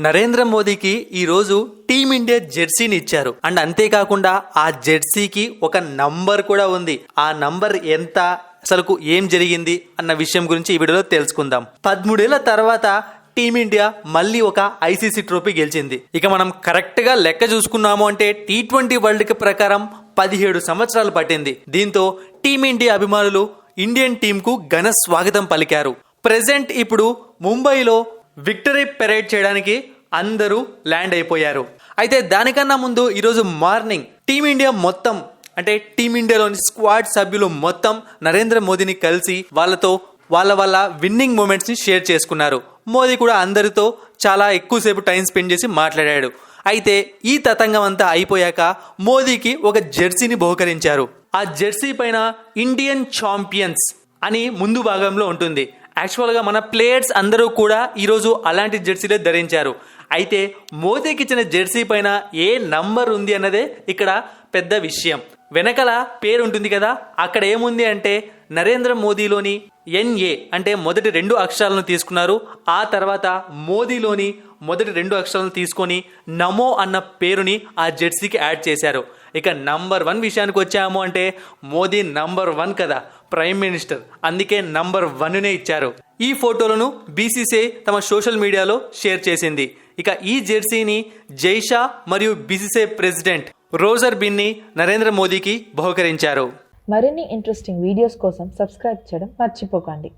నరేంద్ర మోదీకి ఈ రోజు టీమిండియా జెర్సీని ఇచ్చారు. అండ్ అంతేకాకుండా ఆ జెర్సీకి ఒక నంబర్ కూడా ఉంది. ఆ నంబర్ ఎంత, అసలుకు ఏం జరిగింది అన్న విషయం గురించి ఈ వీడియోలో తెలుసుకుందాం. 13 ఏళ్ల తర్వాత టీమిండియా మళ్ళీ ఒక ఐసీసీ ట్రోఫీ గెలిచింది. ఇక మనం కరెక్ట్ గా లెక్క చూసుకున్నాము అంటే T20 వరల్డ్ కప్ ప్రకారం 17 సంవత్సరాలు పట్టింది. దీంతో టీమిండియా అభిమానులు ఇండియన్ టీమ్ కు ఘన స్వాగతం పలికారు. ప్రెజెంట్ ఇప్పుడు ముంబైలో విక్టరీ పెరేడ్ చేయడానికి అందరూ ల్యాండ్ అయిపోయారు. అయితే దానికన్నా ముందు ఈరోజు మార్నింగ్ టీమిండియా మొత్తం అంటే టీమిండియాలోని స్క్వాడ్ సభ్యులు మొత్తం నరేంద్ర మోదీని కలిసి వాళ్ళతో వాళ్ళ విన్నింగ్ మూమెంట్స్ ని షేర్ చేసుకున్నారు. మోదీ కూడా అందరితో చాలా ఎక్కువసేపు టైం స్పెండ్ చేసి మాట్లాడాడు. అయితే ఈ తతంగం అంతా అయిపోయాక మోదీకి ఒక జెర్సీని బహుకరించారు. ఆ జెర్సీ పైన ఇండియన్ ఛాంపియన్స్ అని ముందు భాగంలో ఉంటుంది. యాక్చువల్గా మన ప్లేయర్స్ అందరూ కూడా ఈరోజు అలాంటి జెర్సీలే ధరించారు. అయితే మోదీకి ఇచ్చిన జెర్సీ పైన ఏ నంబర్ ఉంది అన్నదే ఇక్కడ పెద్ద విషయం. వెనకల పేరు ఉంటుంది కదా, అక్కడ ఏముంది అంటే నరేంద్ర మోదీలోని NA అంటే మొదటి 2 అక్షరాలను తీసుకున్నారు. ఆ తర్వాత మోదీలోని మొదటి 2 అక్షరాలను తీసుకొని నమో అన్న పేరుని ఆ జెర్సీకి యాడ్ చేశారు. ఇక నంబర్ 1 విషయానికి వచ్చాము అంటే మోదీ నంబర్ 1 కదా, ప్రైమ్ మినిస్టర్, అందుకే నంబర్ 1నే ఇచ్చారు. ఈ ఫోటోలను BCCI తమ సోషల్ మీడియాలో షేర్ చేసింది. ఇక ఈ జెర్సీని జైషా మరియు BCCI president Roger Binny Narendra మోదీకి బహుకరించారు. మరిన్ని ఇంట్రెస్టింగ్ వీడియోస్ కోసం సబ్స్క్రైబ్ చేయడం మర్చిపోకండి.